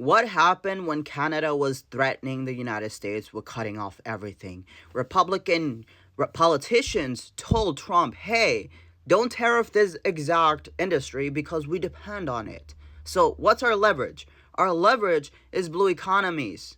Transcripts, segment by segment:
What happened when Canada was threatening the United States with cutting off everything? Republican politicians told Trump, hey, don't tariff this exact industry because we depend on it. So, what's our leverage? Our leverage is blue economies,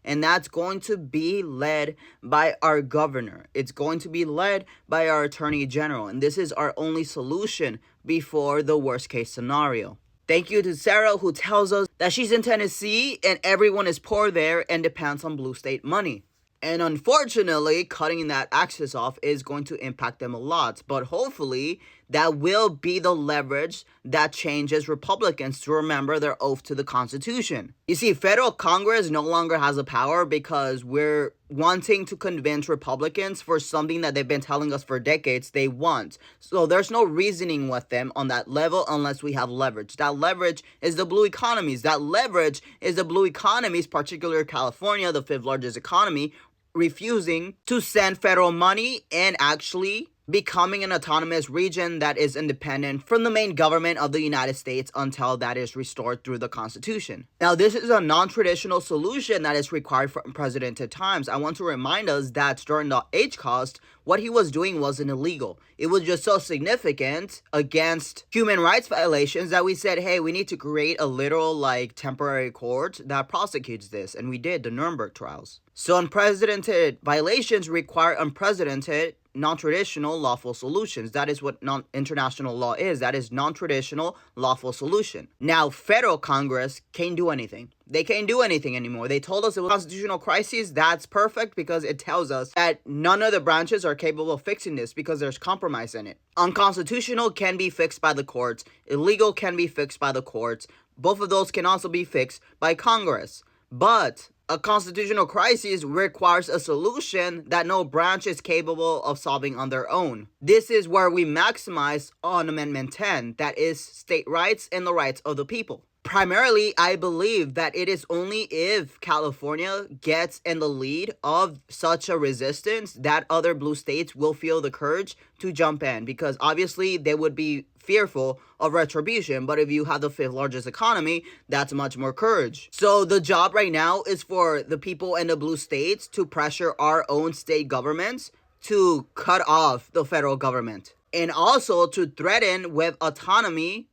and that's going to be led by our governor. It's going to be led by our attorney general, and this is our only solution before the worst case scenario. Thank you to Sarah, who tells us that she's in Tennessee and everyone is poor there and depends on blue state money. And unfortunately, cutting that access off is going to impact them a lot. But hopefully, that will be the leverage that changes Republicans to remember their oath to the Constitution. You see, federal Congress no longer has a power because we're wanting to convince Republicans for something that they've been telling us for decades they want. So there's no reasoning with them on that level unless we have leverage. That leverage is the blue economies. That leverage is the blue economies, particularly California, the fifth largest economy, refusing to send federal money and actually becoming an autonomous region that is independent from the main government of the United States until that is restored through the Constitution. Now, this is a non-traditional solution that is required from president at times. I want to remind us that during the HCOST, what he was doing wasn't illegal. It was just so significant against human rights violations that we said, hey, we need to create a literal temporary court that prosecutes this. And we did, the Nuremberg trials. So unprecedented violations require unprecedented non-traditional lawful solutions. That is what international law is. That is non-traditional lawful solution. Now, federal Congress can't do anything. They can't do anything anymore. They told us it was a constitutional crisis. That's perfect because it tells us that none of the branches are capable of fixing this because there's compromise in it. Unconstitutional can be fixed by the courts. Illegal can be fixed by the courts. Both of those can also be fixed by Congress. But a constitutional crisis requires a solution that no branch is capable of solving on their own. This is where we maximize on Amendment 10, that is state rights and the rights of the people. Primarily, I believe that it is only if California gets in the lead of such a resistance that other blue states will feel the courage to jump in, because obviously they would be fearful of retribution. But if you have the fifth largest economy, that's much more courage. So the job right now is for the people in the blue states to pressure our own state governments to cut off the federal government, and also to threaten with autonomy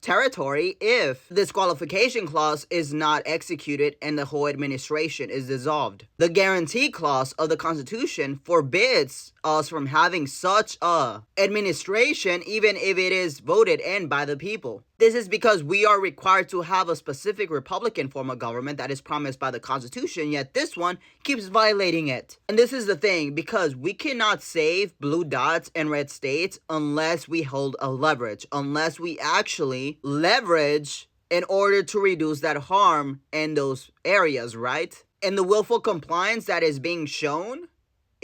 territory if the disqualification clause is not executed and the whole administration is dissolved. The guarantee clause of the Constitution forbids us from having such a administration even if it is voted in by the people. This is because we are required to have a specific Republican form of government that is promised by the Constitution, yet this one keeps violating it. And this is the thing, because we cannot save blue dots and red states unless we hold a leverage, unless we actually leverage in order to reduce that harm in those areas, right? And the willful compliance that is being shown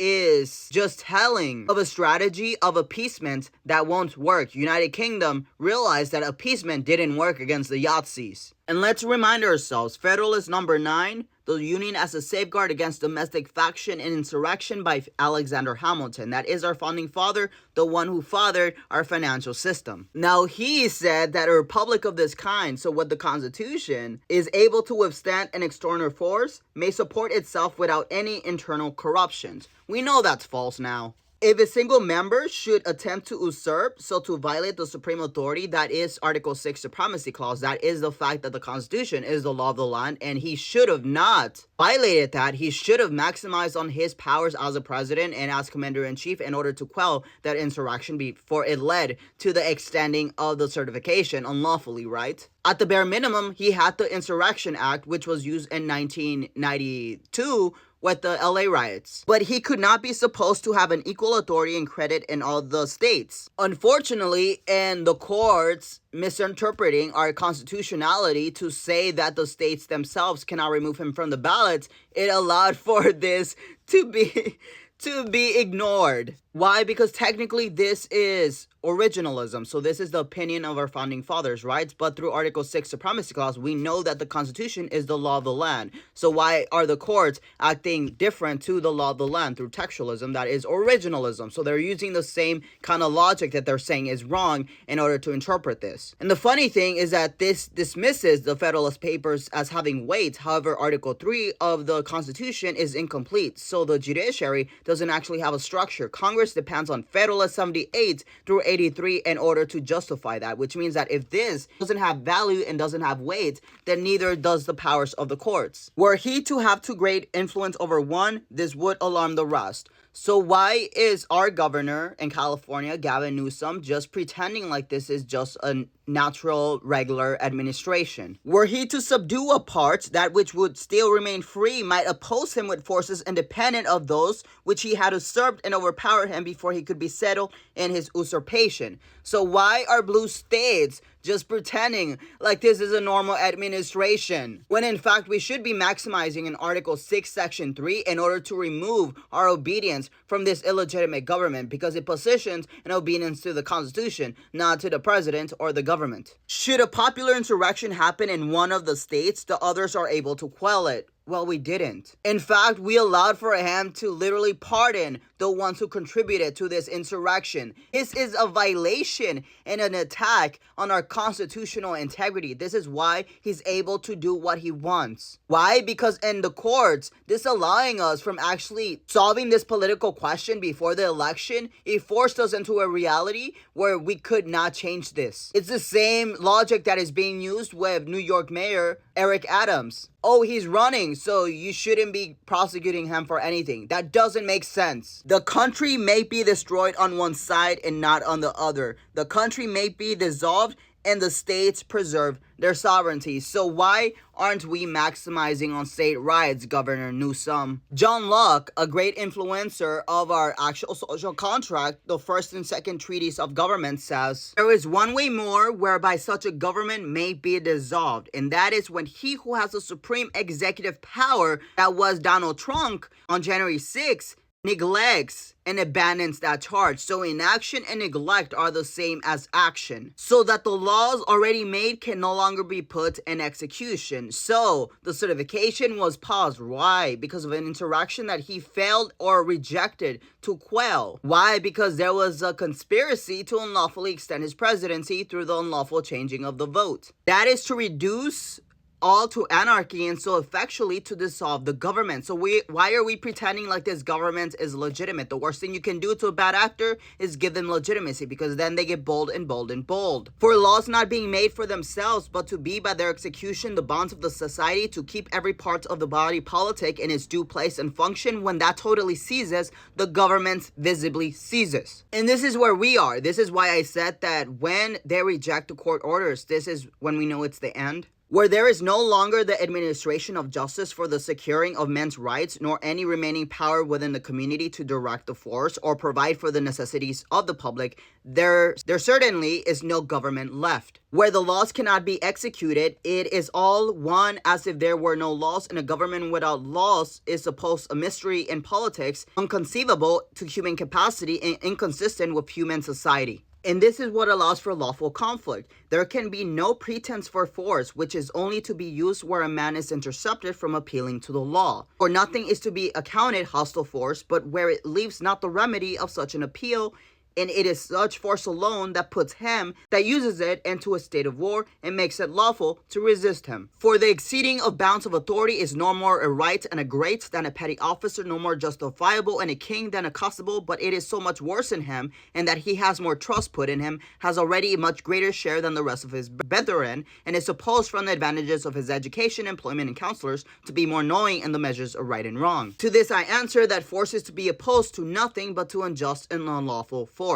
is just telling of a strategy of appeasement that won't work. United Kingdom realized that appeasement didn't work against the Yahtzees. And let's remind ourselves, Federalist number 9, the Union as a safeguard against domestic faction and insurrection by Alexander Hamilton. That is our founding father, the one who fathered our financial system. Now, he said that a republic of this kind, so what the Constitution, is able to withstand an external force, may support itself without any internal corruptions. We know that's false now. If a single member should attempt to usurp, so to violate the supreme authority, that is Article 6 Supremacy Clause, that is the fact that the Constitution is the law of the land, and he should have not violated that. He should have maximized on his powers as a president and as commander-in-chief in order to quell that insurrection before it led to the extending of the certification unlawfully, right? At the bare minimum, he had the Insurrection Act, which was used in 1992, with the LA riots. But he could not be supposed to have an equal authority and credit in all the states. Unfortunately, in the courts misinterpreting our constitutionality to say that the states themselves cannot remove him from the ballots, it allowed for this to be ignored. Why? Because technically this is originalism. So this is the opinion of our founding fathers, right? But through Article 6 Supremacy Clause, we know that the Constitution is the law of the land. So why are the courts acting different to the law of the land through textualism? That is originalism. So they're using the same kind of logic that they're saying is wrong in order to interpret this. And the funny thing is that this dismisses the Federalist Papers as having weight. However, Article 3 of the Constitution is incomplete. So the judiciary doesn't actually have a structure. Congress depends on Federalist 78 through 83 in order to justify that, which means that if this doesn't have value and doesn't have weight, then neither does the powers of the courts. Were he to have too great influence over one, this would alarm the rest. So why is our governor in California, Gavin Newsom, just pretending like this is just a natural, regular administration? Were he to subdue a part, that which would still remain free might oppose him with forces independent of those which he had usurped and overpowered him before he could be settled in his usurpation. So why are blue states just pretending like this is a normal administration, when in fact we should be maximizing in Article 6, Section 3 in order to remove our obedience from this illegitimate government, because it positions an obedience to the Constitution, not to the president or the government. Should a popular insurrection happen in one of the states, the others are able to quell it. Well, we didn't. In fact, we allowed for him to literally pardon the ones who contributed to this insurrection. This is a violation and an attack on our constitutional integrity. This is why he's able to do what he wants. Why? Because in the courts, disallowing us from actually solving this political question before the election, it forced us into a reality where we could not change this. It's the same logic that is being used with New York Mayor Eric Adams. Oh, he's running, so you shouldn't be prosecuting him for anything. That doesn't make sense. The country may be destroyed on one side and not on the other. The country may be dissolved and the states preserve their sovereignty. So why aren't we maximizing on state rights, Governor Newsom? John Locke, a great influencer of our actual social contract, the first and second treaties of government, says, there is one way more whereby such a government may be dissolved, and that is when he who has the supreme executive power, that was Donald Trump on January 6th, neglects and abandons that charge. So inaction and neglect are the same as action, so that the laws already made can no longer be put in execution. So the certification was paused. Why? Because of an interaction that he failed or rejected to quell. Why? Because there was a conspiracy to unlawfully extend his presidency through the unlawful changing of the vote. That is to reduce all to anarchy, and so effectually to dissolve the government. So why are we pretending like this government is legitimate? The worst thing you can do to a bad actor is give them legitimacy, because then they get bold and bold and bold. For laws not being made for themselves, but to be by their execution the bonds of the society, to keep every part of the body politic in its due place and function. When that totally ceases, the government visibly ceases. And this is where we are. This is why I said that when they reject the court orders, this is when we know it's the end. Where there is no longer the administration of justice for the securing of men's rights, nor any remaining power within the community to direct the force or provide for the necessities of the public, there certainly is no government left. Where the laws cannot be executed, it is all one as if there were no laws, and a government without laws is supposed a mystery in politics, inconceivable to human capacity and inconsistent with human society. And this is what allows for lawful conflict. There can be no pretense for force, which is only to be used where a man is intercepted from appealing to the law. For nothing is to be accounted hostile force, but where it leaves not the remedy of such an appeal, and it is such force alone that puts him that uses it into a state of war and makes it lawful to resist him. For the exceeding of bounds of authority is no more a right and a great than a petty officer, no more justifiable and a king than a constable, but it is so much worse in him, and that he has more trust put in him, has already a much greater share than the rest of his brethren, and is supposed from the advantages of his education, employment, and counselors to be more knowing in the measures of right and wrong. To this I answer that force is to be opposed to nothing but to unjust and unlawful force.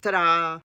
Ta-da!